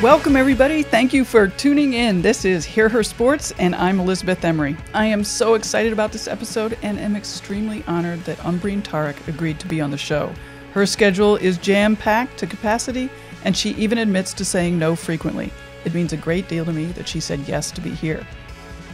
Welcome, everybody. Thank you for tuning in. This is Hear Her Sports, and I'm Elizabeth Emery. I am so excited about this episode and am extremely honored that Ambreen Tariq agreed to be on the show. Her schedule is jam-packed to capacity, and she even admits to saying no frequently. It means a great deal to me that she said yes to be here.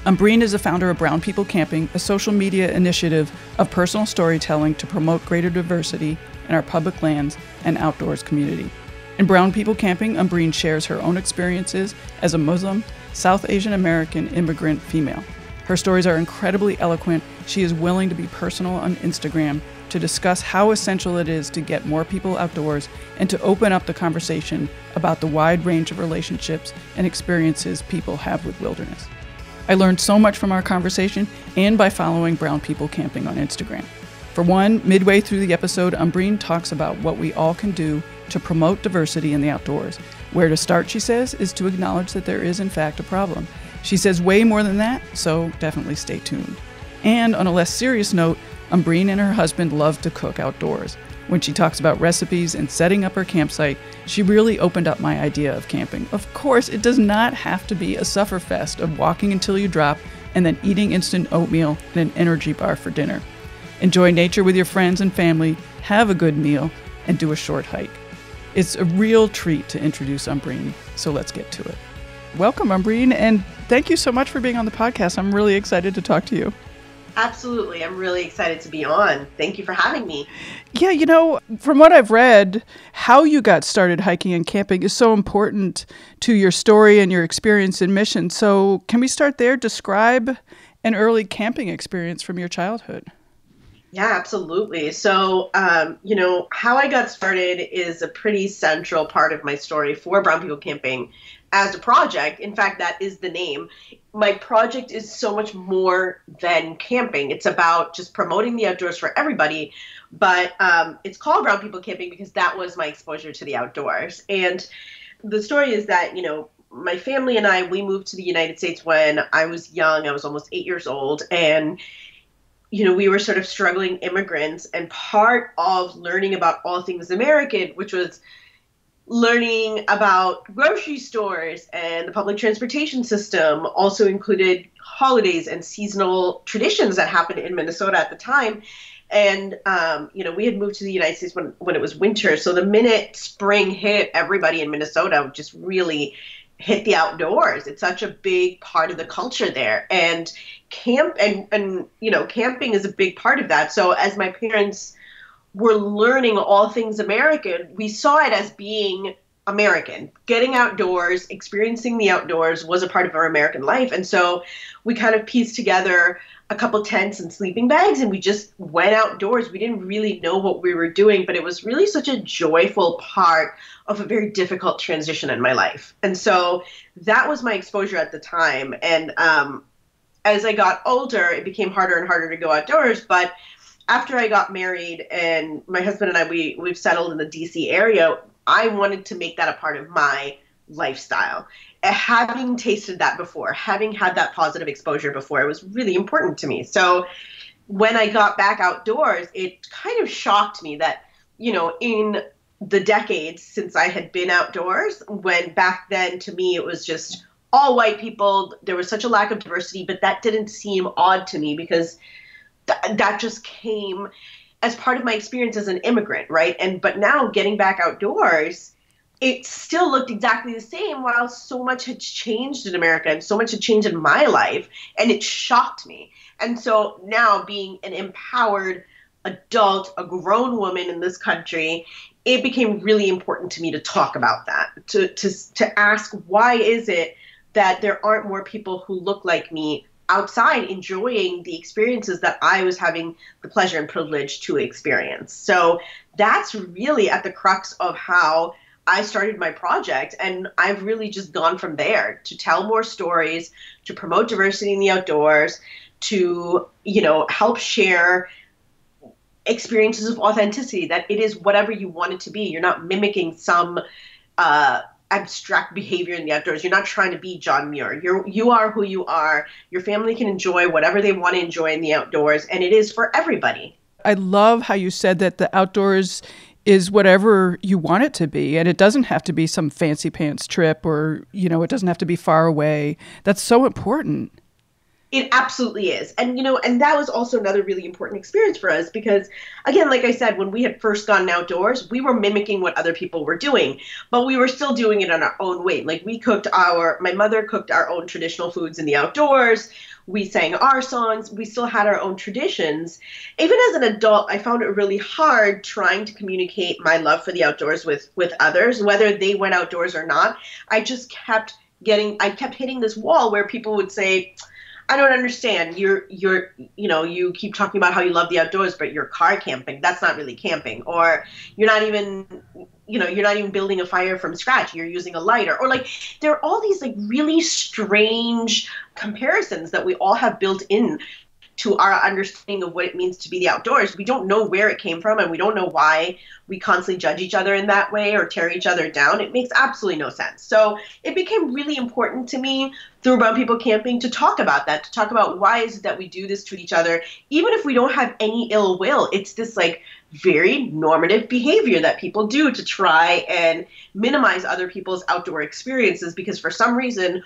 Ambreen is the founder of Brown People Camping, a social media initiative of personal storytelling to promote greater diversity in our public lands and outdoors community. In Brown People Camping, Ambreen shares her own experiences as a Muslim, South Asian American immigrant female. Her stories are incredibly eloquent. She is willing to be personal on Instagram to discuss how essential it is to get more people outdoors and to open up the conversation about the wide range of relationships and experiences people have with wilderness. I learned so much from our conversation and by following Brown People Camping on Instagram. For one, midway through the episode, Ambreen talks about what we all can do to promote diversity in the outdoors. Where to start, she says, is to acknowledge that there is in fact a problem. She says way more than that, so definitely stay tuned. And on a less serious note, Ambreen and her husband love to cook outdoors. When she talks about recipes and setting up her campsite, she really opened up my idea of camping. Of course, it does not have to be a sufferfest of walking until you drop and then eating instant oatmeal and an energy bar for dinner. Enjoy nature with your friends and family, have a good meal, and do a short hike. It's a real treat to introduce Ambreen, so let's get to it. Welcome, Ambreen, and thank you so much for being on the podcast. I'm really excited to talk to you. Absolutely. I'm really excited to be on. Thank you for having me. Yeah, you know, from what I've read, how you got started hiking and camping is so important to your story and your experience and mission. So can we start there? Describe an early camping experience from your childhood. Yeah, absolutely. So, how I got started is a pretty central part of my story for Brown People Camping as a project. In fact, that is the name. My project is so much more than camping. It's about just promoting the outdoors for everybody. But it's called Brown People Camping because that was my exposure to the outdoors. And the story is that, my family and I, we moved to the United States when I was young. I was almost 8 years old. And we were sort of struggling immigrants, and part of learning about all things American, which was learning about grocery stores and the public transportation system, also included holidays and seasonal traditions that happened in Minnesota at the time. And, we had moved to the United States when it was winter. So the minute spring hit, everybody in Minnesota just really hit the outdoors. It's such a big part of the culture there. And camping is a big part of that. So as my parents were learning all things American, we saw it as being American. Getting outdoors, experiencing the outdoors was a part of our American life. And so we kind of pieced together a couple tents and sleeping bags, and we just went outdoors. We didn't really know what we were doing, but it was really such a joyful part of a very difficult transition in my life. And so that was my exposure at the time. And as I got older, it became harder and harder to go outdoors. But after I got married and my husband and I, we've settled in the DC area, I wanted to make that a part of my lifestyle. Having tasted that before, having had that positive exposure before, it was really important to me. So when I got back outdoors, it kind of shocked me that, in the decades since I had been outdoors, when back then to me it was just all white people, there was such a lack of diversity, but that didn't seem odd to me because that just came as part of my experience as an immigrant, right? But now getting back outdoors, it still looked exactly the same while so much had changed in America and so much had changed in my life, and it shocked me. And so now being an empowered adult, a grown woman in this country, it became really important to me to talk about that, to ask, why is it that there aren't more people who look like me outside enjoying the experiences that I was having the pleasure and privilege to experience? So that's really at the crux of how I started my project, and I've really just gone from there to tell more stories, to promote diversity in the outdoors, to, help share experiences of authenticity, that it is whatever you want it to be. You're not mimicking some abstract behavior in the outdoors. You're not trying to be John Muir. You are who you are. Your family can enjoy whatever they want to enjoy in the outdoors, and it is for everybody. I love how you said that the outdoors is whatever you want it to be. And it doesn't have to be some fancy pants trip or, it doesn't have to be far away. That's so important. It absolutely is. And, and that was also another really important experience for us because, again, like I said, when we had first gone outdoors, we were mimicking what other people were doing, but we were still doing it in our own way. Like my mother cooked our own traditional foods in the outdoors. We sang our songs. We still had our own traditions. Even as an adult, I found it really hard trying to communicate my love for the outdoors with others, whether they went outdoors or not. I kept hitting this wall where people would say, I don't understand. You keep talking about how you love the outdoors, but you're car camping. That's not really camping. Or you're not even building a fire from scratch. You're using a lighter. Or there are all these really strange comparisons that we all have built in to our understanding of what it means to be the outdoors. We don't know where it came from, and we don't know why we constantly judge each other in that way or tear each other down. It makes absolutely no sense. So it became really important to me through Brown People Camping to talk about that, to talk about why is it that we do this to each other, even if we don't have any ill will. It's this very normative behavior that people do to try and minimize other people's outdoor experiences because for some reason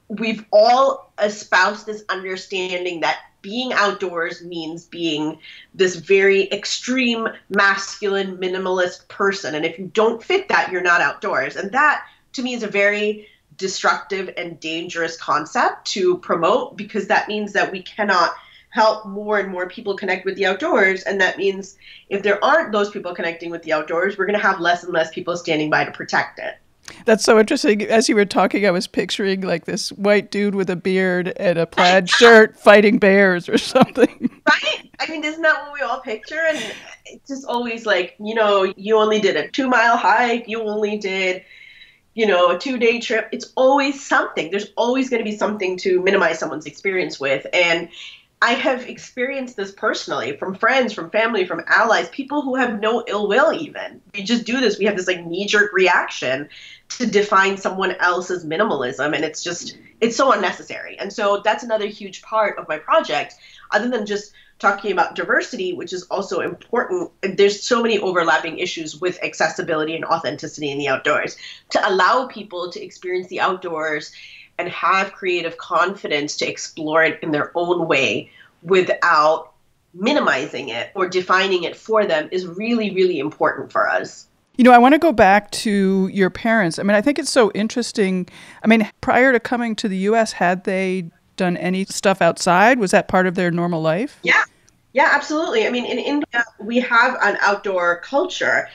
we've all espoused this understanding that being outdoors means being this very extreme, masculine, minimalist person. And if you don't fit that, you're not outdoors. And that, to me, is a very destructive and dangerous concept to promote because that means that we cannot help more and more people connect with the outdoors. And that means if there aren't those people connecting with the outdoors, we're going to have less and less people standing by to protect it. That's so interesting. As you were talking, I was picturing this white dude with a beard and a plaid shirt fighting bears or something. Right? I mean, isn't that what we all picture? And it's just always you only did a 2-mile hike. You only did, a 2-day trip. It's always something. There's always going to be something to minimize someone's experience with. And I have experienced this personally from friends, from family, from allies, people who have no ill will even. We just do this. We have this knee-jerk reaction to define someone else's minimalism. And it's so unnecessary. And so that's another huge part of my project, other than just talking about diversity, which is also important. There's so many overlapping issues with accessibility and authenticity in the outdoors. To allow people to experience the outdoors and have creative confidence to explore it in their own way without minimizing it or defining it for them is really, really important for us. I want to go back to your parents. I mean, I think it's so interesting. I mean, prior to coming to the U.S., had they done any stuff outside? Was that part of their normal life? Yeah, absolutely. I mean, in India, we have an outdoor culture.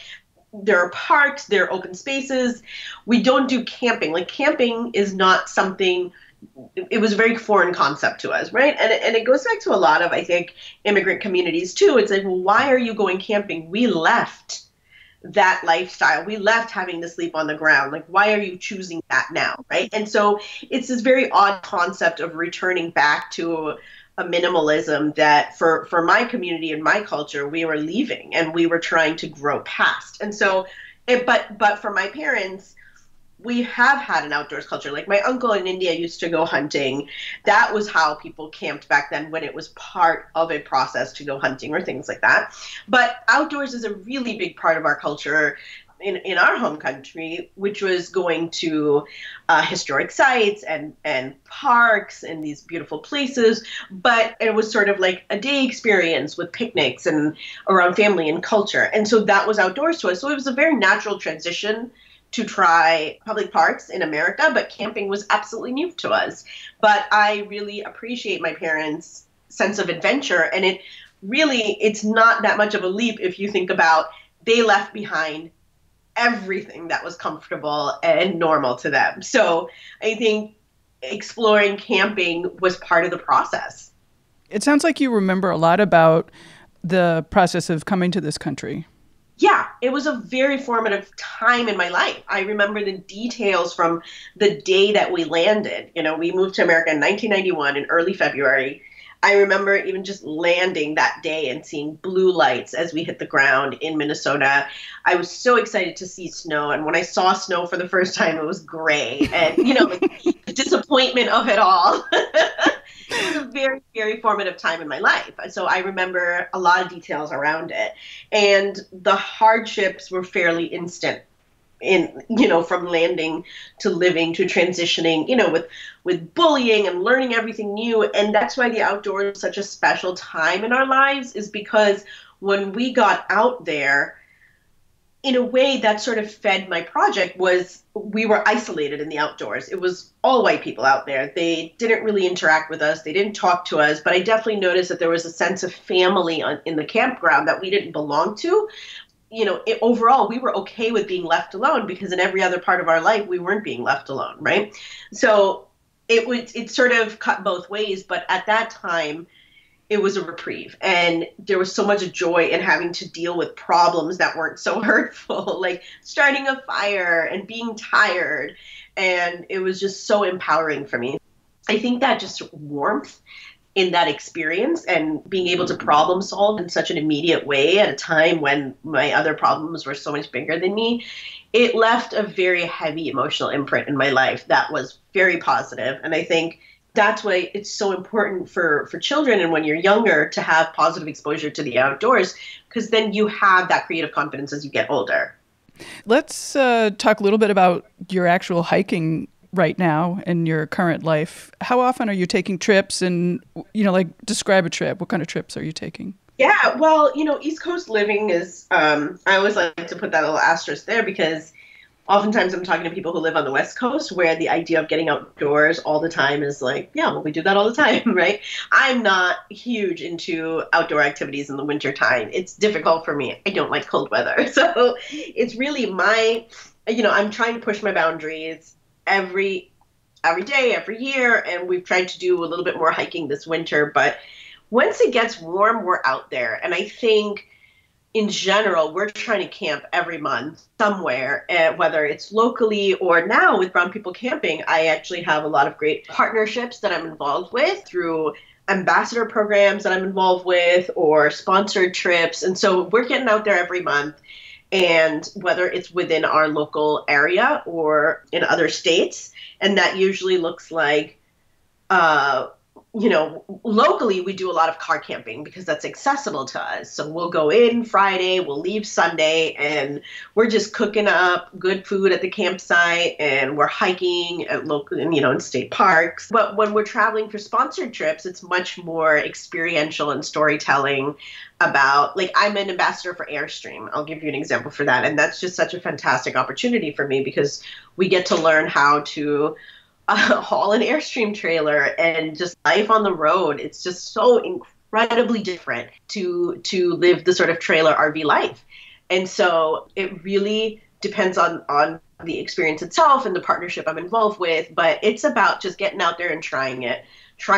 There are parks, there are open spaces. We don't do camping. Camping is not something, it was a very foreign concept to us, right? And it goes back to a lot of, I think, immigrant communities too. It's well, why are you going camping? We left that lifestyle. We left having to sleep on the ground. Why are you choosing that now, right? And so it's this very odd concept of returning back to a minimalism that for my community and my culture, we were leaving and we were trying to grow past. And so, but for my parents, we have had an outdoors culture. My uncle in India used to go hunting. That was how people camped back then when it was part of a process to go hunting or things like that. But outdoors is a really big part of our culture in our home country, which was going to historic sites and parks and these beautiful places. But it was sort of a day experience with picnics and around family and culture. And so that was outdoors to us. So it was a very natural transition to try public parks in America, but camping was absolutely new to us. But I really appreciate my parents' sense of adventure. And it's not that much of a leap if you think about they left behind everything that was comfortable and normal to them. So I think exploring camping was part of the process. It sounds like you remember a lot about the process of coming to this country. Yeah, it was a very formative time in my life. I remember the details from the day that we landed. We moved to America in 1991 in early February. I remember even just landing that day and seeing blue lights as we hit the ground in Minnesota. I was so excited to see snow. And when I saw snow for the first time, it was gray and, the disappointment of it all. It was a very, very formative time in my life. So I remember a lot of details around it. And the hardships were fairly instant in, from landing to living to transitioning, with bullying and learning everything new. And that's why the outdoors is such a special time in our lives, is because when we got out there, in a way that sort of fed my project. Was we were isolated in the outdoors. It was all white people out there. They didn't really interact with us. They didn't talk to us, but I definitely noticed that there was a sense of family in the campground that we didn't belong to. Overall, we were okay with being left alone, because in every other part of our life, we weren't being left alone, right? So it sort of cut both ways, but at that time, it was a reprieve. And there was so much joy in having to deal with problems that weren't so hurtful, like starting a fire and being tired. And it was just so empowering for me. I think that just warmth in that experience and being able to problem solve in such an immediate way at a time when my other problems were so much bigger than me, it left a very heavy emotional imprint in my life that was very positive. And I think that's why it's so important for children, and when you're younger, to have positive exposure to the outdoors, because then you have that creative confidence as you get older. Let's talk a little bit about your actual hiking right now in your current life. How often are you taking trips, and, describe a trip? What kind of trips are you taking? Yeah, well, East Coast living is, I always like to put that little asterisk there, because oftentimes I'm talking to people who live on the West Coast, where the idea of getting outdoors all the time is like, yeah, well, we do that all the time, right? I'm not huge into outdoor activities in the winter time. It's difficult for me. I don't like cold weather. So it's really I'm trying to push my boundaries every day, every year. And we've tried to do a little bit more hiking this winter. But once it gets warm, we're out there. And I think in general, we're trying to camp every month somewhere, whether it's locally or now with Brown People Camping. I actually have a lot of great partnerships that I'm involved with through ambassador programs that I'm involved with, or sponsored trips. And so we're getting out there every month. And whether it's within our local area or in other states, and that usually looks like locally we do a lot of car camping because that's accessible to us. So we'll go in Friday, we'll leave Sunday, and we're just cooking up good food at the campsite, and we're hiking at local, in state parks. But when we're traveling for sponsored trips, it's much more experiential and storytelling about, like, I'm an ambassador for Airstream. I'll give you an example for that. And that's just such a fantastic opportunity for me, because we get to learn how to haul an Airstream trailer and just life on the road. It's just so incredibly different to live the sort of trailer RV life. And so it really depends on the experience itself and the partnership I'm involved with. But it's about just getting out there and trying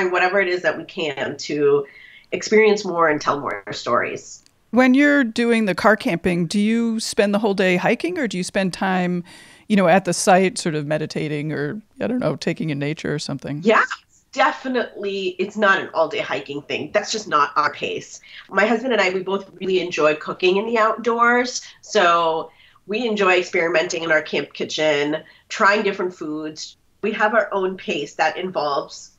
whatever it is that we can to experience more and tell more stories. When you're doing the car camping, do you spend the whole day hiking, or do you spend time at the site sort of meditating, or, I don't know, taking in nature or something? Yeah, definitely. It's not an all-day hiking thing. That's just not our pace. My husband and I, we both really enjoy cooking in the outdoors. So we enjoy experimenting in our camp kitchen, trying different foods. We have our own pace that involves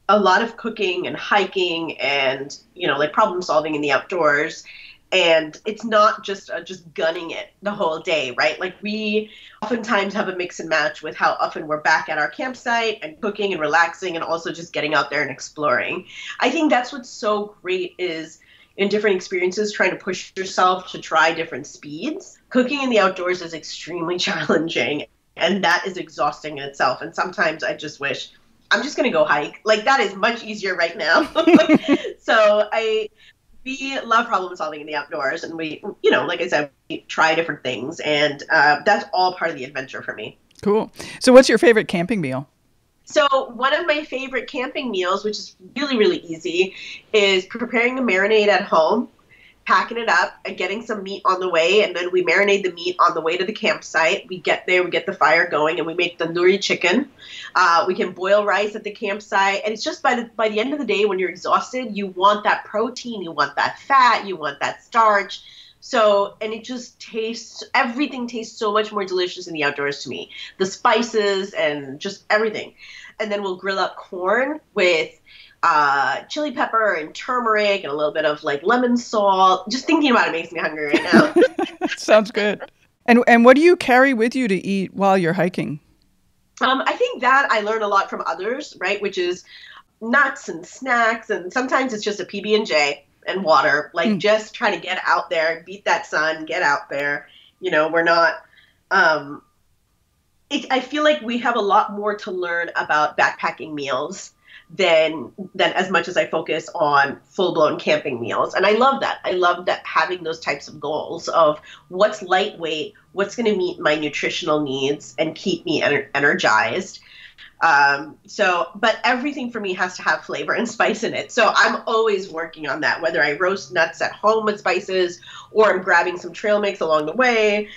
a lot of cooking and hiking and, like problem solving in the outdoors. And it's not just gunning it the whole day, right? Like, we oftentimes have a mix and match with how often we're back at our campsite and cooking and relaxing, and also just getting out there and exploring. I think that's what's so great, is in different experiences, trying to push yourself to try different speeds. Cooking in the outdoors is extremely challenging, and that is exhausting in itself. And sometimes I just wish I'm just going to go hike. Like, that is much easier right now. So we love problem solving in the outdoors, and we, like I said, we try different things, and that's all part of the adventure for me. Cool. So what's your favorite camping meal? So one of my favorite camping meals, which is really, really easy, is preparing a marinade at home, packing it up, and getting some meat on the way. And then we marinate the meat on the way to the campsite. We get there, we get the fire going, and we make tandoori chicken. We can boil rice at the campsite. And it's just by the end of the day, when you're exhausted, you want that protein, you want that fat, you want that starch. So, and it just everything tastes so much more delicious in the outdoors to me. The spices and just everything. And then we'll grill up corn with chili pepper and turmeric and a little bit of like lemon salt. Just thinking about it makes me hungry right now. Sounds good. And what do you carry with you to eat while you're hiking? I think that I learn a lot from others, right? Which is nuts and snacks, and sometimes it's just a PB&J and water. Like just try to get out there, beat that sun, get out there. We're not. Um, I feel like we have a lot more to learn about backpacking meals than as much as I focus on full-blown camping meals. And I love that. I love that having those types of goals of what's lightweight, what's going to meet my nutritional needs and keep me energized. But everything for me has to have flavor and spice in it. So I'm always working on that, whether I roast nuts at home with spices or I'm grabbing some trail mix along the way,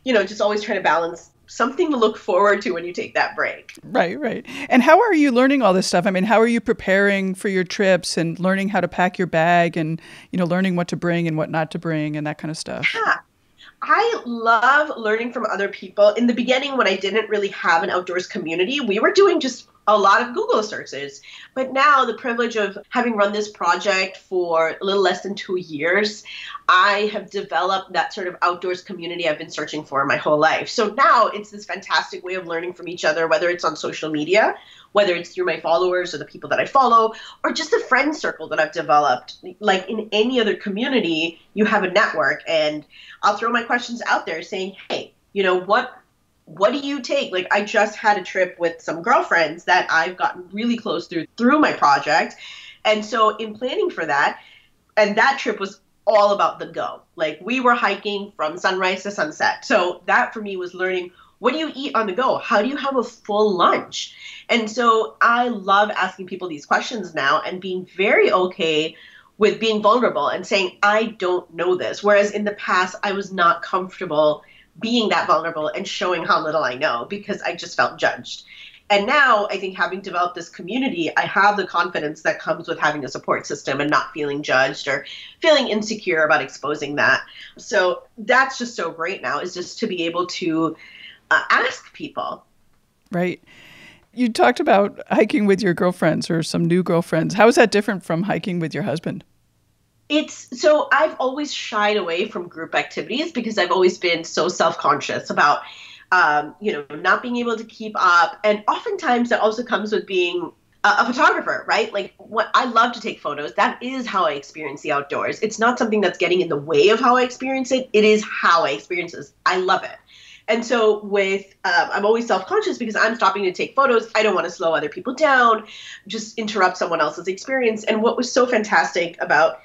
just always trying to balance something to look forward to when you take that break. Right, right. And how are you learning all this stuff? I mean, how are you preparing for your trips and learning how to pack your bag and, learning what to bring and what not to bring and that kind of stuff? Yeah. I love learning from other people. In the beginning, when I didn't really have an outdoors community, we were doing just a lot of Google searches. But now, the privilege of having run this project for a little less than 2 years, I have developed that sort of outdoors community I've been searching for my whole life. So now it's this fantastic way of learning from each other, whether it's on social media, whether it's through my followers or the people that I follow, or just a friend circle that I've developed. Like in any other community, you have a network, and I'll throw my questions out there saying, hey, what do you take? Like I just had a trip with some girlfriends that I've gotten really close through my project. And so in planning for that, and that trip was all about the go. Like we were hiking from sunrise to sunset. So that for me was learning, what do you eat on the go? How do you have a full lunch? And so I love asking people these questions now and being very okay with being vulnerable and saying, I don't know this. Whereas in the past, I was not comfortable being that vulnerable and showing how little I know because I just felt judged. And now I think having developed this community, I have the confidence that comes with having a support system and not feeling judged or feeling insecure about exposing that. So that's just so great now, is just to be able to ask people. Right. You talked about hiking with your girlfriends or some new girlfriends. How is that different from hiking with your husband? So I've always shied away from group activities because I've always been so self-conscious about, not being able to keep up. And oftentimes that also comes with being a photographer, right? Like what I love to take photos. That is how I experience the outdoors. It's not something that's getting in the way of how I experience it. It is how I experience it. I love it. And so I'm always self-conscious because I'm stopping to take photos. I don't want to slow other people down, just interrupt someone else's experience. And what was so fantastic about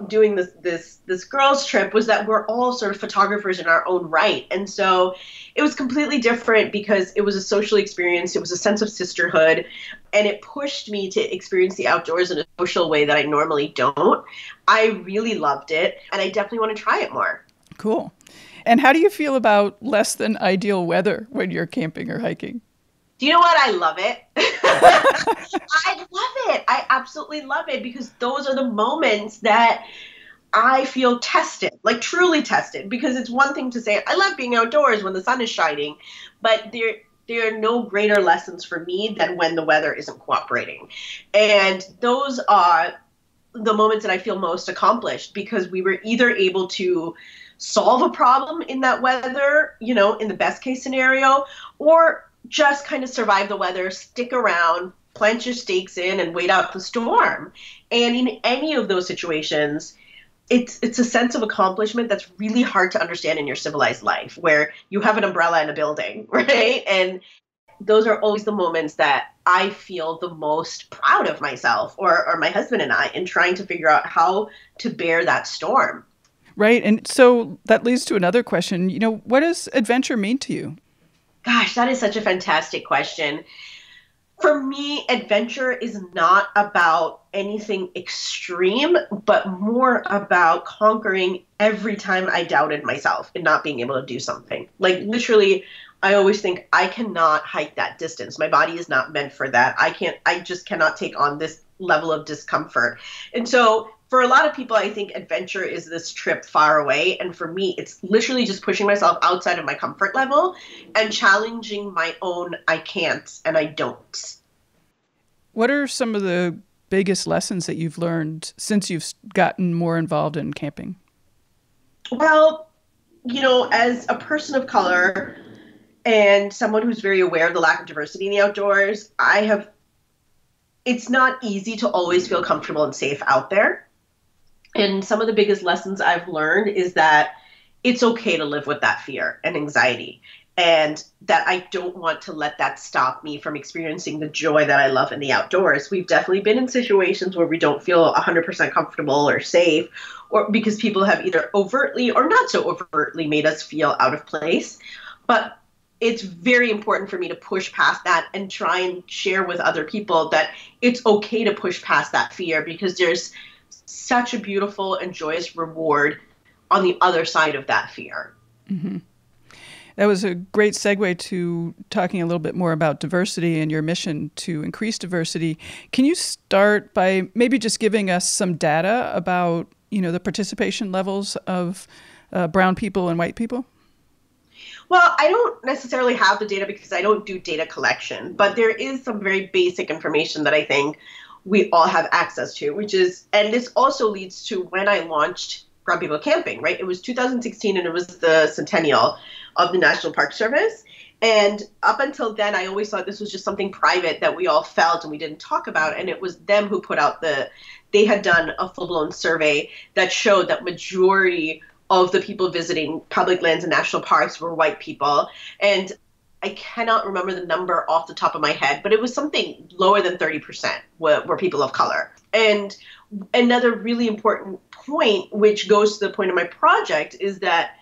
doing this girls trip was that we're all sort of photographers in our own right. And so it was completely different because it was a social experience. It was a sense of sisterhood, and it pushed me to experience the outdoors in a social way that I normally don't. I really loved it, and I definitely want to try it more. Cool. And how do you feel about less than ideal weather when you're camping or hiking? Do you know what? I love it. I love it. I absolutely love it because those are the moments that I feel tested, like truly tested, because it's one thing to say, I love being outdoors when the sun is shining, but there are no greater lessons for me than when the weather isn't cooperating. And those are the moments that I feel most accomplished because we were either able to solve a problem in that weather, in the best case scenario, or just kind of survive the weather, stick around, plant your stakes in, and wait out the storm. And in any of those situations, it's a sense of accomplishment that's really hard to understand in your civilized life, where you have an umbrella in a building, right? And those are always the moments that I feel the most proud of myself or my husband and I in trying to figure out how to bear that storm. Right. And so that leads to another question. What does adventure mean to you? Gosh, that is such a fantastic question. For me, adventure is not about anything extreme, but more about conquering every time I doubted myself and not being able to do something. Like literally, I always think I cannot hike that distance. My body is not meant for that. I just cannot take on this level of discomfort. And so for a lot of people, I think adventure is this trip far away. And for me, it's literally just pushing myself outside of my comfort level and challenging my own I can't and I don't. What are some of the biggest lessons that you've learned since you've gotten more involved in camping? Well, as a person of color and someone who's very aware of the lack of diversity in the outdoors, it's not easy to always feel comfortable and safe out there. And some of the biggest lessons I've learned is that it's okay to live with that fear and anxiety, and that I don't want to let that stop me from experiencing the joy that I love in the outdoors. We've definitely been in situations where we don't feel 100% comfortable or safe, or because people have either overtly or not so overtly made us feel out of place. But it's very important for me to push past that and try and share with other people that it's okay to push past that fear, because there's such a beautiful and joyous reward on the other side of that fear. Mm-hmm. That was a great segue to talking a little bit more about diversity and your mission to increase diversity. Can you start by maybe just giving us some data about, the participation levels of brown people and white people? Well, I don't necessarily have the data because I don't do data collection, but there is some very basic information that I think we all have access to, and this also leads to when I launched Brown People Camping, right? It was 2016 and it was the centennial of the National Park Service. And up until then, I always thought this was just something private that we all felt and we didn't talk about. And it was them who put out they had done a full-blown survey that showed that majority of the people visiting public lands and national parks were white people. And I cannot remember the number off the top of my head, but it was something lower than 30% were people of color. And another really important point, which goes to the point of my project, is that,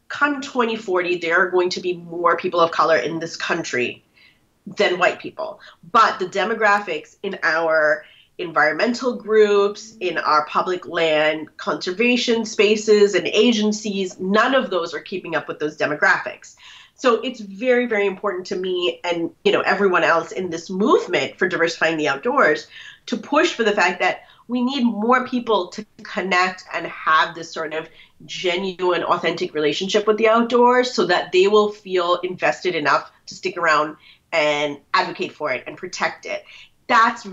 come 2040, there are going to be more people of color in this country than white people. But the demographics in our environmental groups, in our public land conservation spaces and agencies, none of those are keeping up with those demographics. So it's very, very important to me and, everyone else in this movement for diversifying the outdoors to push for the fact that we need more people to connect and have this sort of genuine, authentic relationship with the outdoors so that they will feel invested enough to stick around and advocate for it and protect it. That's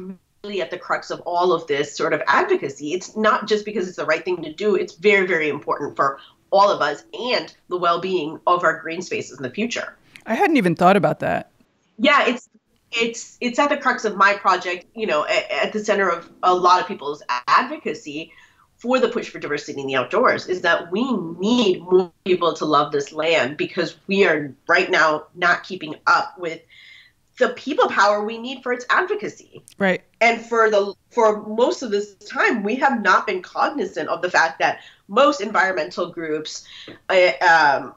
really at the crux of all of this sort of advocacy. It's not just because it's the right thing to do. It's very, very important for all of us and the well-being of our green spaces in the future. I hadn't even thought about that. Yeah, it's at the crux of my project, at the center of a lot of people's advocacy for the push for diversity in the outdoors, is that we need more people to love this land, because we are right now not keeping up with the people power we need for its advocacy. Right. And for most of this time, we have not been cognizant of the fact that most environmental groups,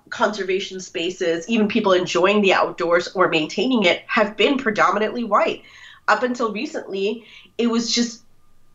conservation spaces, even people enjoying the outdoors or maintaining it, have been predominantly white. Up until recently, it was just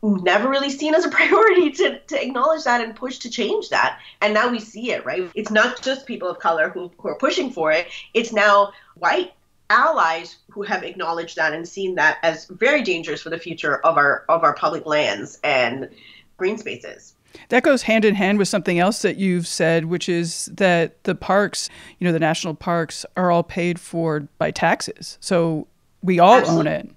never really seen as a priority to acknowledge that and push to change that. And now we see it, right? It's not just people of color who are pushing for it. It's now white allies who have acknowledged that and seen that as very dangerous for the future of our public lands and green spaces. That goes hand in hand with something else that you've said, which is that the parks, the national parks, are all paid for by taxes. So we all own it.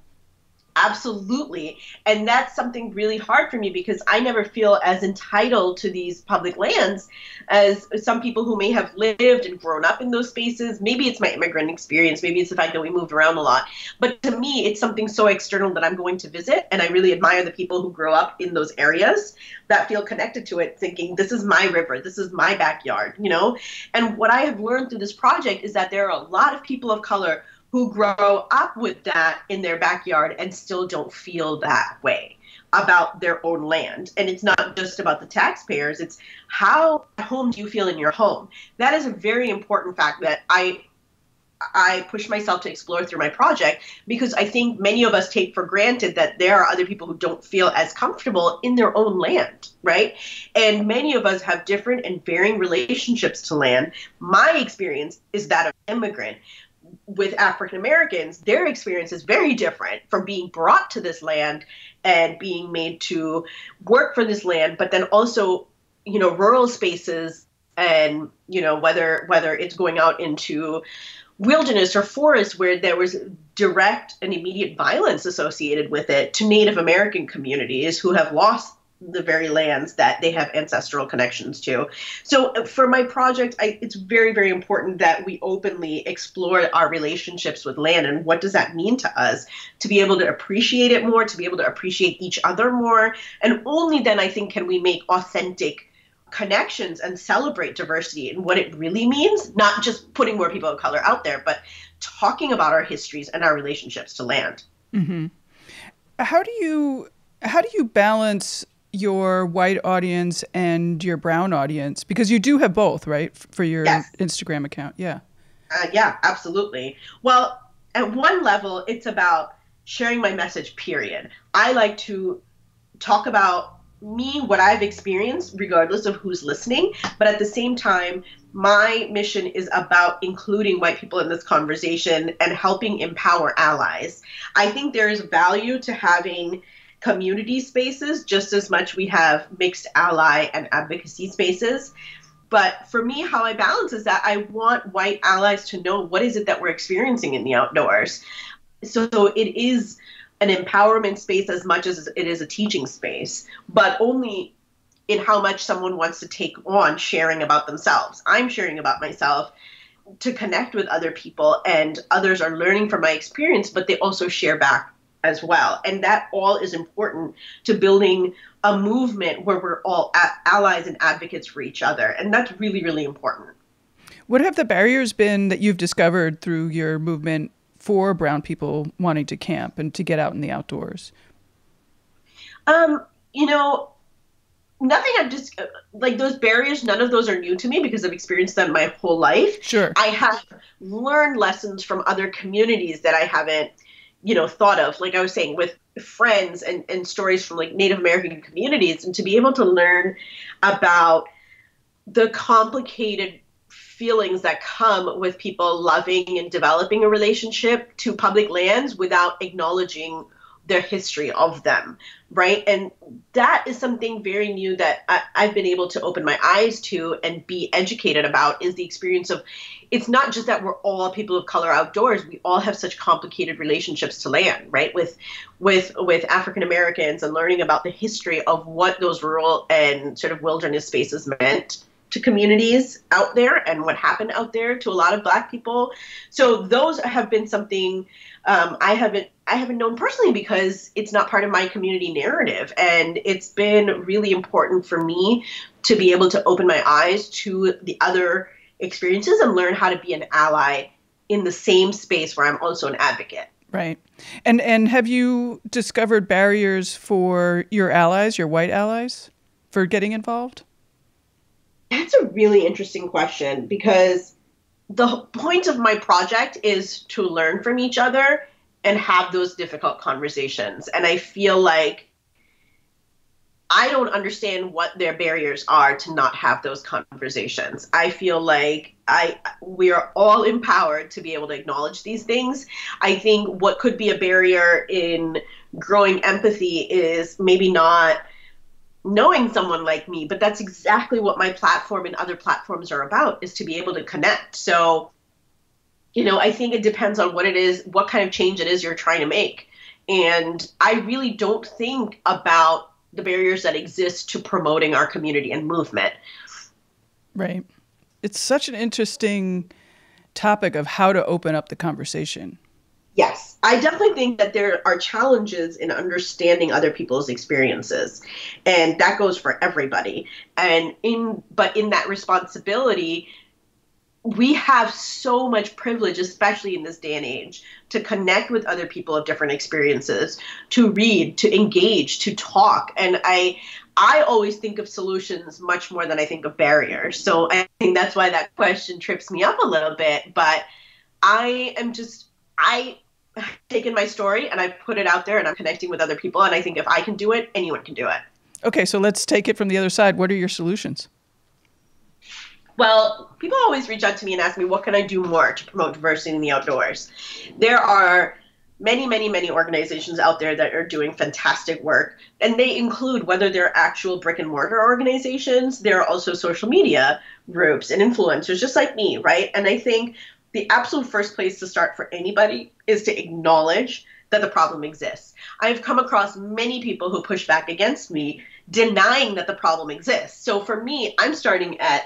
Absolutely. And that's something really hard for me, because I never feel as entitled to these public lands as some people who may have lived and grown up in those spaces. Maybe it's my immigrant experience. Maybe it's the fact that we moved around a lot. But to me, it's something so external that I'm going to visit. And I really admire the people who grow up in those areas that feel connected to it, thinking, this is my river, this is my backyard, And what I have learned through this project is that there are a lot of people of color who grow up with that in their backyard and still don't feel that way about their own land. And it's not just about the taxpayers. It's how at home do you feel in your home? That is a very important fact that I push myself to explore through my project, because I think many of us take for granted that there are other people who don't feel as comfortable in their own land, right? And many of us have different and varying relationships to land. My experience is that of an immigrant. With African Americans, their experience is very different from being brought to this land and being made to work for this land, but then also, rural spaces and, whether it's going out into wilderness or forest where there was direct and immediate violence associated with it to Native American communities who have lost the very lands that they have ancestral connections to. So for my project, it's very, very important that we openly explore our relationships with land and what does that mean to us, to be able to appreciate it more, to be able to appreciate each other more. And only then I think can we make authentic connections and celebrate diversity and what it really means, not just putting more people of color out there, but talking about our histories and our relationships to land. Mm-hmm. How do you balance your white audience and your brown audience? Because you do have both, right? For your Yes. Instagram account. Yeah. Yeah, absolutely. Well, at one level, it's about sharing my message, period. I like to talk about me, what I've experienced, regardless of who's listening. But at the same time, my mission is about including white people in this conversation and helping empower allies. I think there is value to having community spaces just as much we have mixed ally and advocacy spaces. But for me, how I balance is that I want white allies to know what is it that we're experiencing in the outdoors. So it is an empowerment space as much as it is a teaching space, but only in how much someone wants to take on sharing about themselves. I'm sharing about myself to connect with other people, and others are learning from my experience, but they also share back as well. And that all is important to building a movement where we're all allies and advocates for each other. And that's really, really important. What have the barriers been that you've discovered through your movement for brown people wanting to camp and to get out in the outdoors? You know, nothing I've just, like those barriers, none of those are new to me because I've experienced them my whole life. Sure. I have learned lessons from other communities that I haven't thought of, like I was saying, with friends and stories from like Native American communities, and to be able to learn about the complicated feelings that come with people loving and developing a relationship to public lands without acknowledging their history of them, right? And that is something very new that I've been able to open my eyes to and be educated about, is the experience of, it's not just that we're all people of color outdoors. We all have such complicated relationships to land, right? With African Americans, and learning about the history of what those rural and sort of wilderness spaces meant to communities out there and what happened out there to a lot of Black people. So those have been something I haven't known personally because it's not part of my community narrative. And it's been really important for me to be able to open my eyes to the other experiences and learn how to be an ally in the same space where I'm also an advocate. Right. And have you discovered barriers for your allies, your white allies, for getting involved? That's a really interesting question, because the point of my project is to learn from each other and have those difficult conversations. And I feel like I don't understand what their barriers are to not have those conversations. I feel like we are all empowered to be able to acknowledge these things. I think what could be a barrier in growing empathy is maybe not knowing someone like me, but that's exactly what my platform and other platforms are about, is to be able to connect. So, I think it depends on what it is, what kind of change it is you're trying to make. And I really don't think about the barriers that exist to promoting our community and movement. Right. It's such an interesting topic of how to open up the conversation. Yes, I definitely think that there are challenges in understanding other people's experiences, and that goes for everybody. But in that responsibility, we have so much privilege, especially in this day and age, to connect with other people of different experiences, to read, to engage, to talk. And I always think of solutions much more than I think of barriers. So I think that's why that question trips me up a little bit. But I've taken my story and I've put it out there, and I'm connecting with other people. And I think if I can do it, anyone can do it. Okay, so let's take it from the other side. What are your solutions? Well, people always reach out to me and ask me, what can I do more to promote diversity in the outdoors? There are many, many, many organizations out there that are doing fantastic work. And they include, whether they're actual brick and mortar organizations, there are also social media groups and influencers just like me, right? And I think the absolute first place to start for anybody is to acknowledge that the problem exists. I've come across many people who push back against me denying that the problem exists. So for me, I'm starting at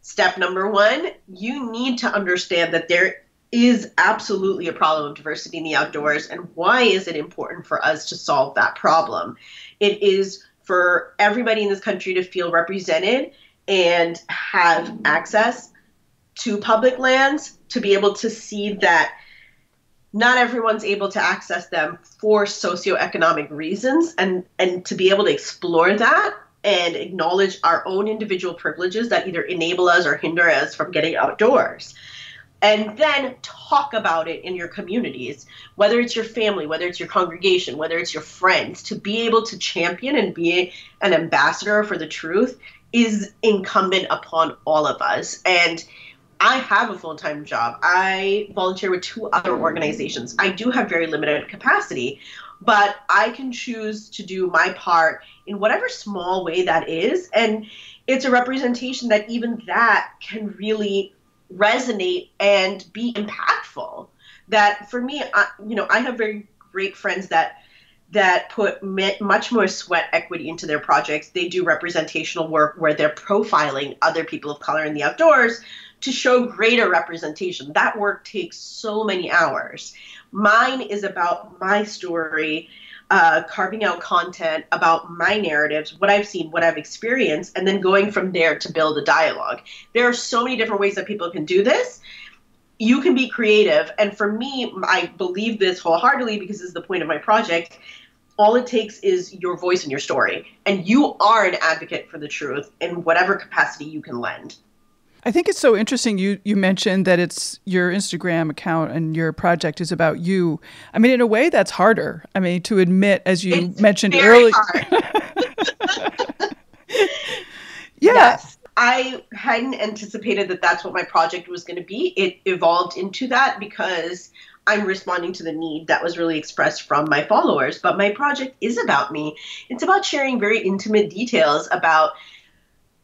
step number one. You need to understand that there is absolutely a problem of diversity in the outdoors, and why is it important for us to solve that problem? It is for everybody in this country to feel represented and have access to public lands, to be able to see that not everyone's able to access them for socioeconomic reasons, and to be able to explore that and acknowledge our own individual privileges that either enable us or hinder us from getting outdoors. And then talk about it in your communities, whether it's your family, whether it's your congregation, whether it's your friends. To be able to champion and be an ambassador for the truth is incumbent upon all of us. And I have a full-time job. I volunteer with 2 other organizations. I do have very limited capacity, but I can choose to do my part in whatever small way that is. And it's a representation that even that can really resonate and be impactful. That for me, I have very great friends that put much more sweat equity into their projects. They do representational work where they're profiling other people of color in the outdoors to show greater representation. That work takes so many hours. Mine is about my story, carving out content about my narratives, what I've seen, what I've experienced, and then going from there to build a dialogue. There are so many different ways that people can do this. You can be creative. And for me, I believe this wholeheartedly because this is the point of my project. All it takes is your voice and your story. And you are an advocate for the truth in whatever capacity you can lend. I think it's so interesting you mentioned that it's your Instagram account and your project is about you. I mean, in a way, that's harder. I mean, to admit, as you mentioned earlier. Yeah. Yes. I hadn't anticipated that that's what my project was going to be. It evolved into that because I'm responding to the need that was really expressed from my followers. But my project is about me. It's about sharing very intimate details about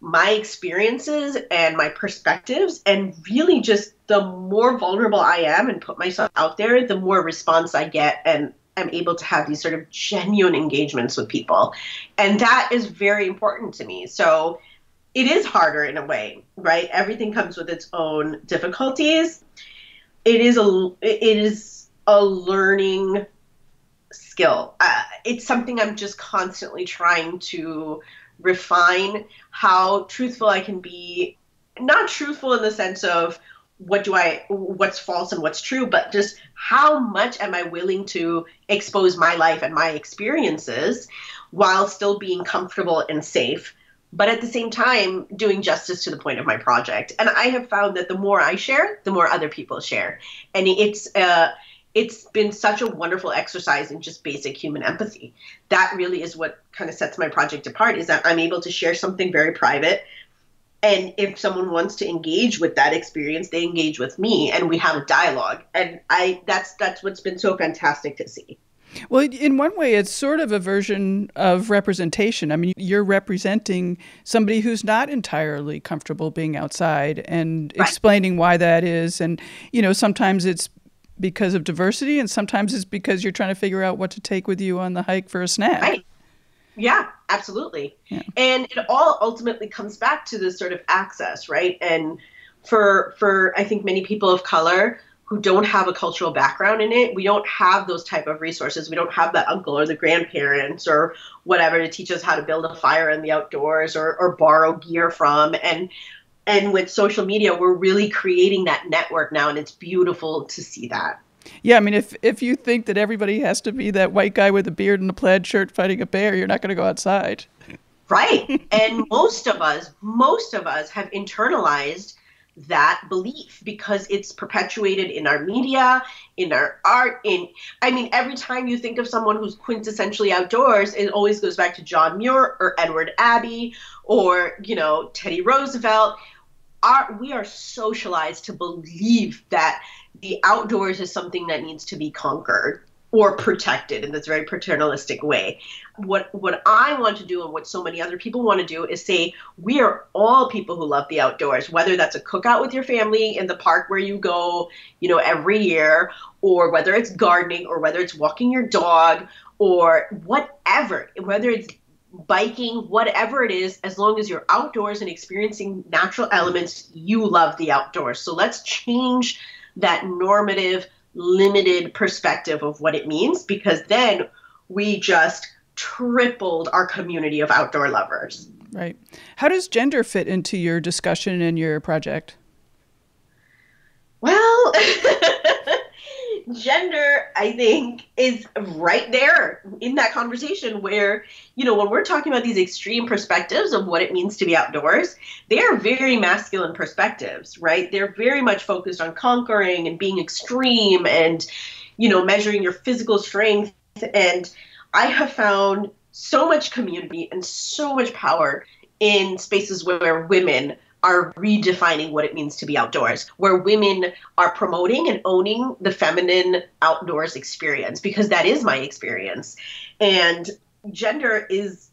my experiences and my perspectives, and really just the more vulnerable I am and put myself out there, the more response I get, and I'm able to have these sort of genuine engagements with people. And that is very important to me. So it is harder in a way, right? Everything comes with its own difficulties. It is a learning skill. It's something I'm just constantly trying to refine, how truthful I can be. Not truthful in the sense of what's false and what's true, but just how much am I willing to expose my life and my experiences while still being comfortable and safe, but at the same time doing justice to the point of my project. And I have found that the more I share, the more other people share. And it's been such a wonderful exercise in just basic human empathy. That really is what kind of sets my project apart, is that I'm able to share something very private. And if someone wants to engage with that experience, they engage with me and we have a dialogue. And that's what's been so fantastic to see. Well, in one way, it's sort of a version of representation. I mean, you're representing somebody who's not entirely comfortable being outside and explaining why that is. And, sometimes it's because of diversity, and sometimes it's because you're trying to figure out what to take with you on the hike for a snack. Right. Yeah, absolutely. Yeah. And it all ultimately comes back to this sort of access, right? And for I think many people of color who don't have a cultural background in it, we don't have those type of resources. We don't have the uncle or the grandparents or whatever to teach us how to build a fire in the outdoors or borrow gear from. And with social media, we're really creating that network now, and it's beautiful to see that. Yeah, I mean, if you think that everybody has to be that white guy with a beard and a plaid shirt fighting a bear, you're not going to go outside. Right. And most of us have internalized that belief because it's perpetuated in our media, in our art, every time you think of someone who's quintessentially outdoors, it always goes back to John Muir or Edward Abbey or, Teddy Roosevelt. We are socialized to believe that the outdoors is something that needs to be conquered. or protected in this very paternalistic way. What I want to do and what so many other people want to do is say we are all people who love the outdoors, whether that's a cookout with your family in the park where you go, every year, or whether it's gardening, or whether it's walking your dog, or whatever, whether it's biking, whatever it is, as long as you're outdoors and experiencing natural elements, you love the outdoors. So let's change that normative, limited perspective of what it means, because then we just tripled our community of outdoor lovers. Right. How does gender fit into your discussion and your project? Well, gender, I think, is right there in that conversation where, when we're talking about these extreme perspectives of what it means to be outdoors, they are very masculine perspectives, right? They're very much focused on conquering and being extreme and, measuring your physical strength. And I have found so much community and so much power in spaces where women are redefining what it means to be outdoors, where women are promoting and owning the feminine outdoors experience, because that is my experience. And gender is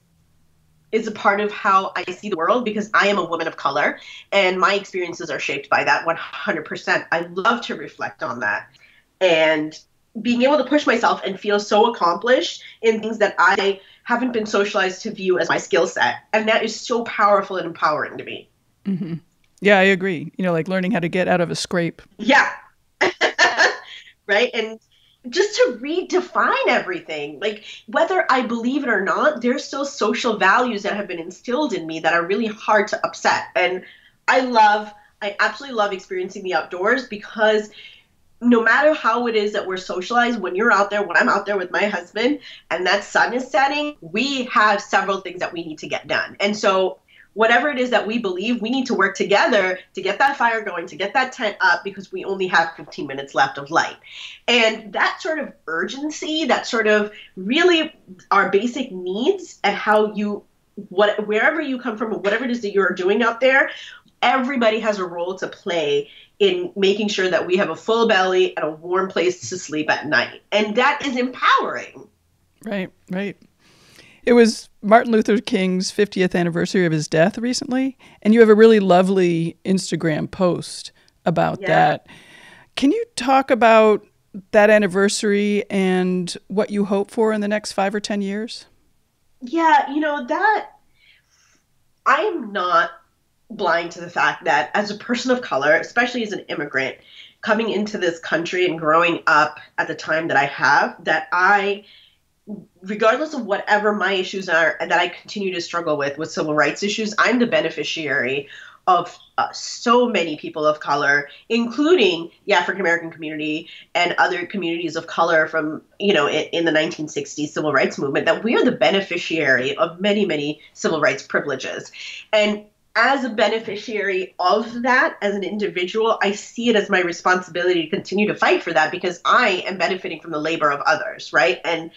a part of how I see the world, because I am a woman of color and my experiences are shaped by that 100%. I love to reflect on that. And being able to push myself and feel so accomplished in things that I haven't been socialized to view as my skill set. And that is so powerful and empowering to me. Mm-hmm. Yeah, I agree. Like learning how to get out of a scrape. Yeah. Right. And just to redefine everything, like whether I believe it or not, there's still social values that have been instilled in me that are really hard to upset. And I absolutely love experiencing the outdoors, because no matter how it is that we're socialized, when you're out there, when I'm out there with my husband and that sun is setting, we have several things that we need to get done. And so whatever it is that we believe, we need to work together to get that fire going, to get that tent up, because we only have 15 minutes left of light. And that sort of urgency, that sort of really our basic needs, and how wherever you come from, or whatever it is that you're doing out there, everybody has a role to play in making sure that we have a full belly and a warm place to sleep at night. And that is empowering. Right, right. It was Martin Luther King's 50th anniversary of his death recently, and you have a really lovely Instagram post about that. Can you talk about that anniversary and what you hope for in the next 5 or 10 years? Yeah, that I am not blind to the fact that as a person of color, especially as an immigrant, coming into this country and growing up at the time that I have, that regardless of whatever my issues are and that I continue to struggle with civil rights issues, I'm the beneficiary of so many people of color, including the African American community and other communities of color from, in the 1960s civil rights movement, that we are the beneficiary of many, many civil rights privileges. And as a beneficiary of that, as an individual, I see it as my responsibility to continue to fight for that, because I am benefiting from the labor of others, right? And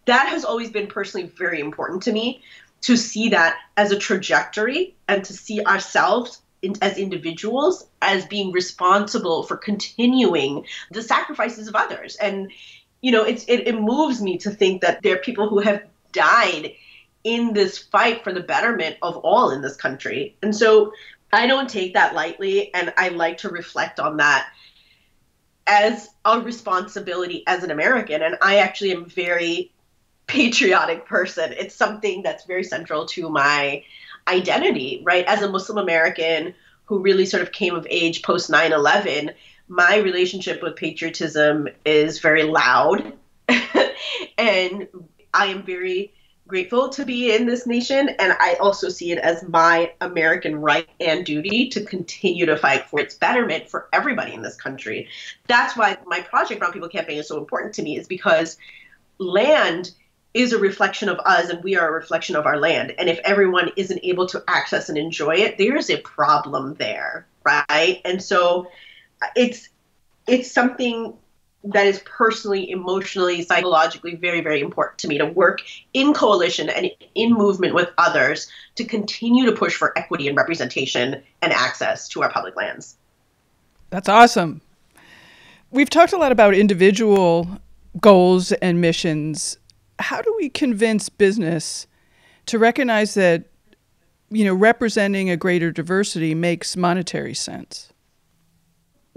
that has always been personally very important to me, to see that as a trajectory and to see ourselves as individuals as being responsible for continuing the sacrifices of others. And, it moves me to think that there are people who have died in this fight for the betterment of all in this country. And so I don't take that lightly, and I like to reflect on that as a responsibility as an American. And I actually am very patriotic person. It's something that's very central to my identity, right? As a Muslim American who really sort of came of age post 9/11, my relationship with patriotism is very loud. And I am very grateful to be in this nation. And I also see it as my American right and duty to continue to fight for its betterment for everybody in this country. That's why my project, Brown People Campaign, is so important to me, is because land is a reflection of us, and we are a reflection of our land. And if everyone isn't able to access and enjoy it, there's a problem there, right? And so it's something that is personally, emotionally, psychologically very, very important to me, to work in coalition and in movement with others to continue to push for equity and representation and access to our public lands. That's awesome. We've talked a lot about individual goals and missions, how do we convince business to recognize that, representing a greater diversity makes monetary sense?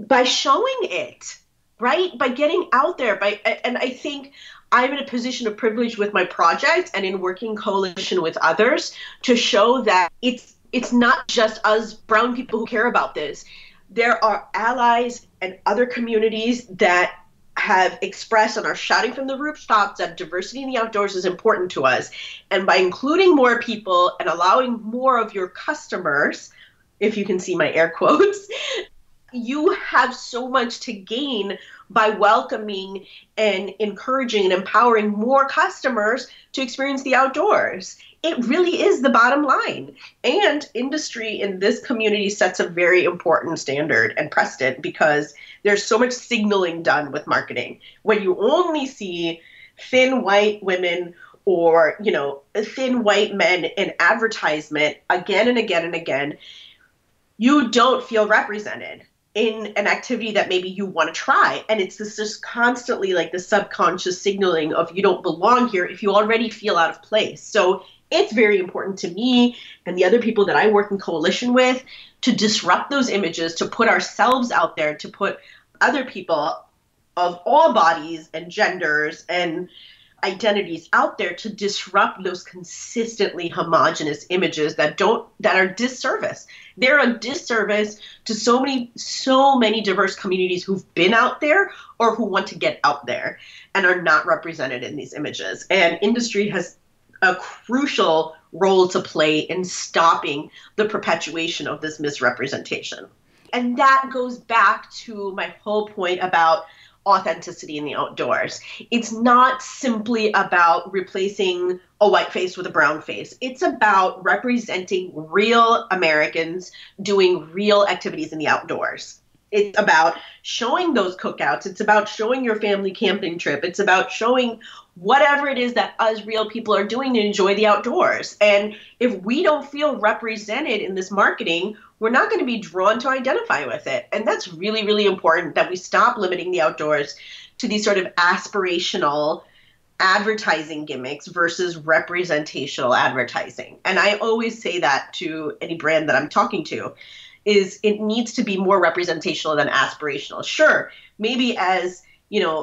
By showing it, right? By getting out there, and I think I'm in a position of privilege with my project and in working coalition with others to show that it's not just us brown people who care about this. There are allies and other communities that have expressed and are shouting from the rooftops that diversity in the outdoors is important to us. And by including more people and allowing more of your customers, if you can see my air quotes, you have so much to gain by welcoming and encouraging and empowering more customers to experience the outdoors. It really is the bottom line. And industry in this community sets a very important standard and precedent because there's so much signaling done with marketing. When you only see thin white women or, thin white men in advertisement again and again and again, you don't feel represented in an activity that maybe you want to try. And it's this just constantly like the subconscious signaling of you don't belong here if you already feel out of place. So it's very important to me and the other people that I work in coalition with to disrupt those images, to put ourselves out there, to put other people of all bodies and genders and identities out there to disrupt those consistently homogenous images that are disservice. They're a disservice to so many diverse communities who've been out there or who want to get out there and are not represented in these images. And industry has a crucial role to play in stopping the perpetuation of this misrepresentation. And that goes back to my whole point about authenticity in the outdoors. It's not simply about replacing a white face with a brown face. It's about representing real Americans doing real activities in the outdoors. It's about showing those cookouts. It's about showing your family camping trip. It's about showing whatever it is that us real people are doing to enjoy the outdoors. And if we don't feel represented in this marketing, we're not going to be drawn to identify with it. And that's really, really important that we stop limiting the outdoors to these sort of aspirational advertising gimmicks versus representational advertising. And I always say that to any brand that I'm talking to, is it needs to be more representational than aspirational. Sure, maybe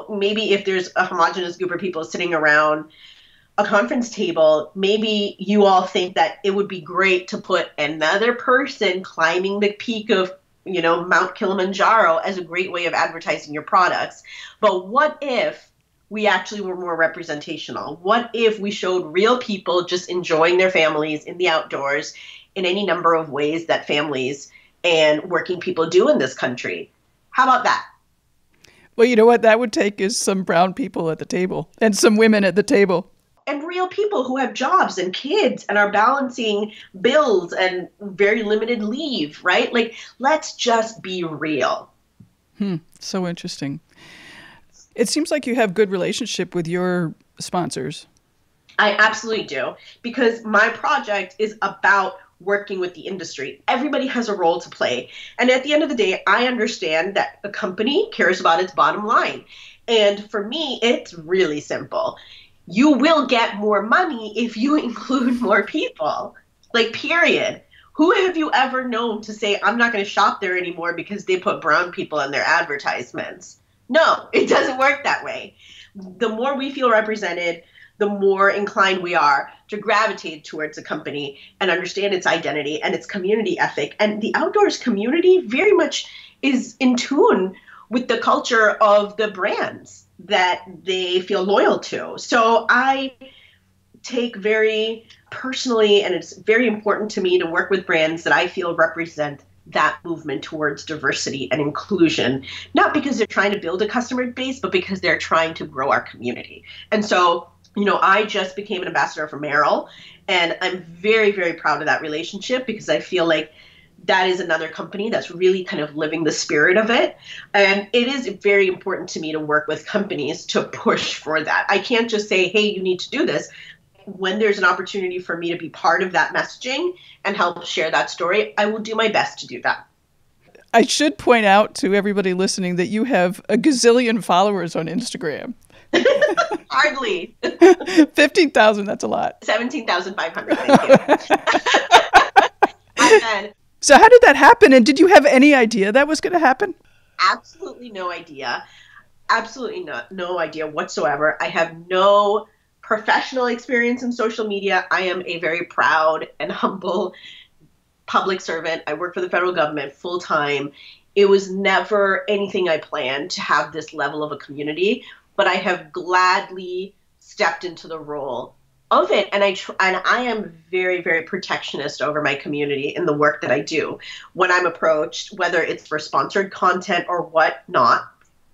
maybe if there's a homogenous group of people sitting around a conference table, maybe you all think that it would be great to put another person climbing the peak of, Mount Kilimanjaro as a great way of advertising your products. But what if we actually were more representational? What if we showed real people just enjoying their families in the outdoors in any number of ways that families and working people do in this country? How about that? Well, you know what that would take is some brown people at the table and some women at the table. And real people who have jobs and kids and are balancing bills and very limited leave, right? Like, let's just be real. So interesting. It seems like you have good relationship with your sponsors. I absolutely do, because my project is about working with the industry. Everybody has a role to play. And at the end of the day, I understand that a company cares about its bottom line. And for me, it's really simple. You will get more money if you include more people. Like, period. Who have you ever known to say, I'm not going to shop there anymore because they put brown people in their advertisements? No, it doesn't work that way. The more we feel represented, the more inclined we are to gravitate towards a company and understand its identity and its community ethic. And the outdoors community very much is in tune with the culture of the brands that they feel loyal to. So I take very personally, and it's very important to me to work with brands that I feel represent that movement towards diversity and inclusion, not because they're trying to build a customer base, but because they're trying to grow our community. And so, I just became an ambassador for Merrill, and I'm very, very proud of that relationship because I feel like that is another company that's really kind of living the spirit of it. And it is very important to me to work with companies to push for that. I can't just say, hey, you need to do this. When there's an opportunity for me to be part of that messaging and help share that story, I will do my best to do that. I should point out to everybody listening that you have a gazillion followers on Instagram. Hardly. 15,000, that's a lot. 17,500, thank you. And then So how did that happen? And did you have any idea that was going to happen? absolutely no idea. Absolutely no idea whatsoever. I have no professional experience in social media. I am a very proud and humble public servant. I work for the federal government full time. It was never anything I planned to have this level of a community, but I have gladly stepped into the role of it. And I am very, very protectionist over my community in the work that I do. When I'm approached, whether it's for sponsored content or whatnot,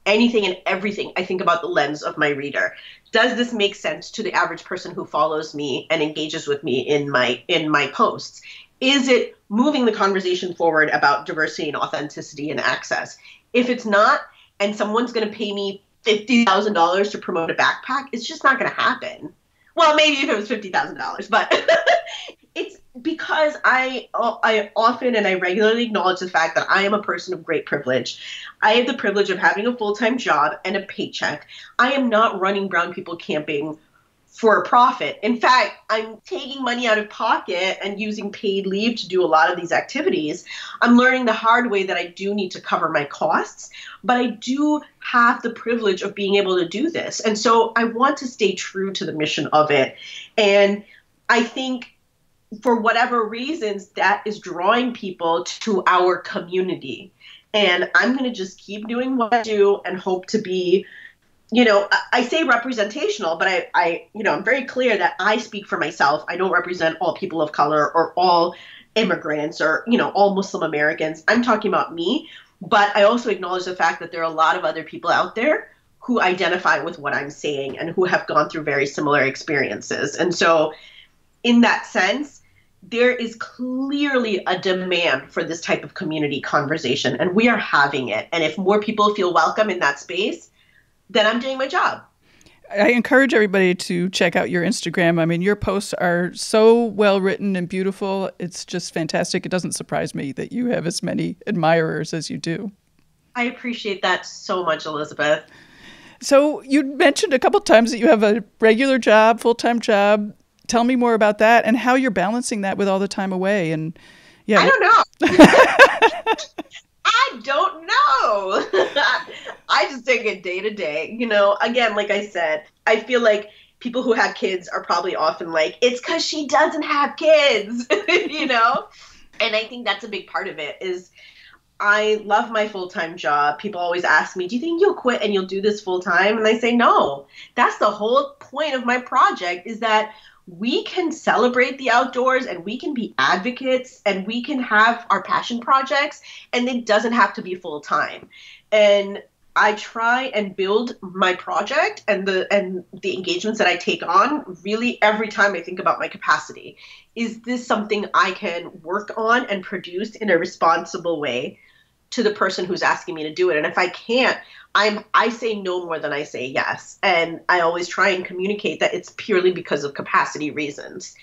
anything and everything, I think about the lens of my reader. Does this make sense to the average person who follows me and engages with me in my posts? Is it moving the conversation forward about diversity and authenticity and access? If it's not, and someone's going to pay me $50,000 to promote a backpack, it's just not going to happen. Well, maybe if it was $50,000, but it's because I often and I regularly acknowledge the fact that I am a person of great privilege. I have the privilege of having a full-time job and a paycheck. I am not running brown people camping for a profit. In fact, I'm taking money out of pocket and using paid leave to do a lot of these activities. I'm learning the hard way that I do need to cover my costs, but I do have the privilege of being able to do this. And so I want to stay true to the mission of it. And I think for whatever reasons, that is drawing people to our community. And I'm going to just keep doing what I do and hope to be, I say representational, but I'm very clear that I speak for myself. I don't represent all people of color or all immigrants or, all Muslim Americans. I'm talking about me, but I also acknowledge the fact that there are a lot of other people out there who identify with what I'm saying and who have gone through very similar experiences. And so in that sense, there is clearly a demand for this type of community conversation, and we are having it. And if more people feel welcome in that space, then I'm doing my job. I encourage everybody to check out your Instagram. I mean, your posts are so well written and beautiful. It's just fantastic. It doesn't surprise me that you have as many admirers as you do. I appreciate that so much, Elizabeth. So you mentioned a couple of times that you have a regular job, full-time job. Tell me more about that and how you're balancing that with all the time away. And yeah, I don't know. I don't know. I just take it day to day. Again, like I said, I feel like people who have kids are probably often like, it's because she doesn't have kids, And I think that's a big part of it is I love my full-time job. People always ask me, do you think you'll quit and you'll do this full-time? And I say, no. That's the whole point of my project is that we can celebrate the outdoors and we can be advocates and we can have our passion projects and it doesn't have to be full time. And I try and build my project and the engagements that I take on really every time I think about my capacity. Is this something I can work on and produce in a responsible way to the person who's asking me to do it? And if I can't, I say no more than I say yes. And I always try and communicate that it's purely because of capacity reasons.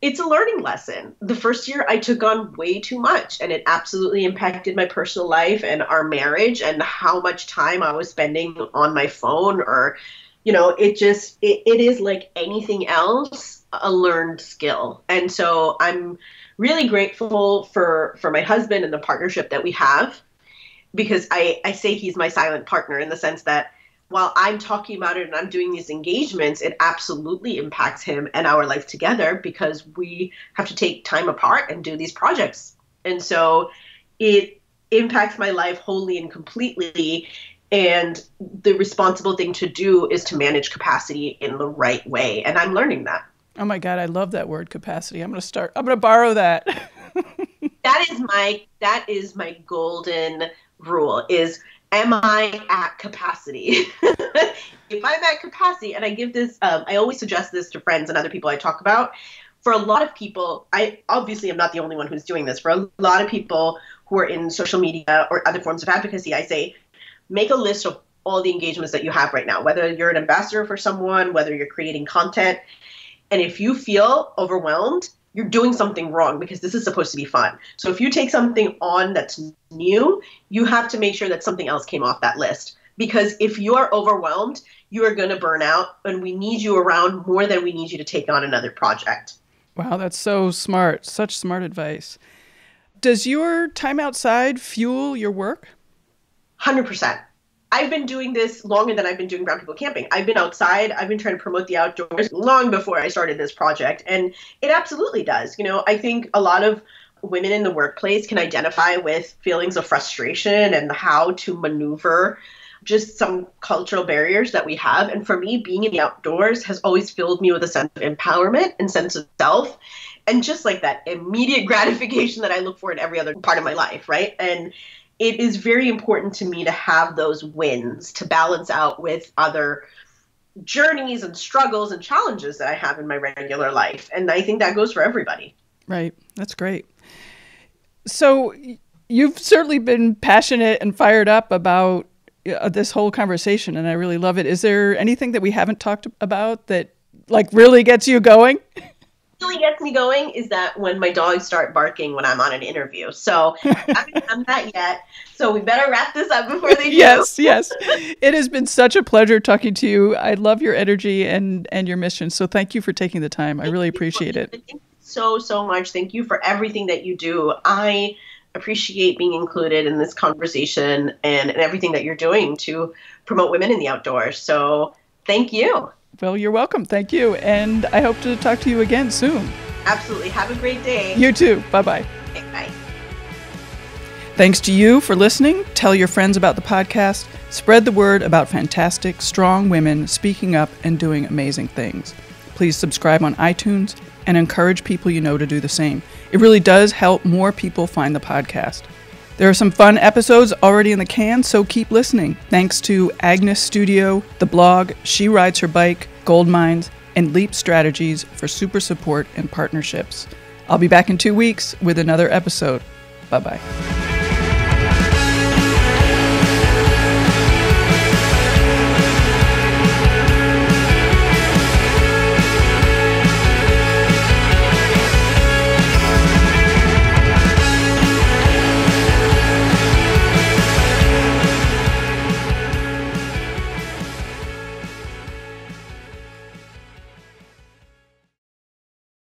It's a learning lesson. The first year I took on way too much and it absolutely impacted my personal life and our marriage and how much time I was spending on my phone or, it is like anything else, a learned skill. And so I'm really grateful for my husband and the partnership that we have. Because I say he's my silent partner in the sense that while I'm talking about it and I'm doing these engagements, it absolutely impacts him and our life together because we have to take time apart and do these projects. And so it impacts my life wholly and completely. And the responsible thing to do is to manage capacity in the right way. And I'm learning that. Oh my God, I love that word capacity. I'm going to borrow that. That is my golden rule is, am I at capacity? If I'm at capacity, and I give this, I always suggest this to friends and other people I talk about. For a lot of people, I obviously am not the only one who's doing this. For a lot of people who are in social media or other forms of advocacy, I say, make a list of all the engagements that you have right now, whether you're an ambassador for someone, whether you're creating content. And if you feel overwhelmed, you're doing something wrong because this is supposed to be fun. So if you take something on that's new, you have to make sure that something else came off that list. because if you are overwhelmed, you are going to burn out, and we need you around more than we need you to take on another project. Wow, that's so smart. Such smart advice. Does your time outside fuel your work? 100%. I've been doing this longer than I've been doing Brown People Camping. I've been outside. I've been trying to promote the outdoors long before I started this project. And it absolutely does. I think a lot of women in the workplace can identify with feelings of frustration and how to maneuver just some cultural barriers that we have. And for me, being in the outdoors has always filled me with a sense of empowerment and sense of self. And just like that immediate gratification that I look for in every other part of my life, right? And it is very important to me to have those wins to balance out with other journeys and struggles and challenges that I have in my regular life. And I think that goes for everybody. Right. That's great. So you've certainly been passionate and fired up about this whole conversation, and I really love it. Is there anything that we haven't talked about that really gets you going? Really gets me going is that when my dogs start barking when I'm on an interview. So I haven't done that yet. So we better wrap this up before they do. Yes. It has been such a pleasure talking to you. I love your energy and your mission. So thank you for taking the time. I really appreciate it. Thank you so much. Thank you for everything that you do. I appreciate being included in this conversation and everything that you're doing to promote women in the outdoors. So thank you. Well, you're welcome. Thank you. And I hope to talk to you again soon. Absolutely. Have a great day. You too. Bye-bye. Okay, bye. Thanks to you for listening. Tell your friends about the podcast. Spread the word about fantastic, strong women speaking up and doing amazing things. Please subscribe on iTunes and encourage people you know to do the same. It really does help more people find the podcast. There are some fun episodes already in the can, so keep listening. Thanks to Agnes Studio, the blog, She Rides Her Bike, Gold Mines, and Leap Strategies for super support and partnerships. I'll be back in 2 weeks with another episode. Bye-bye.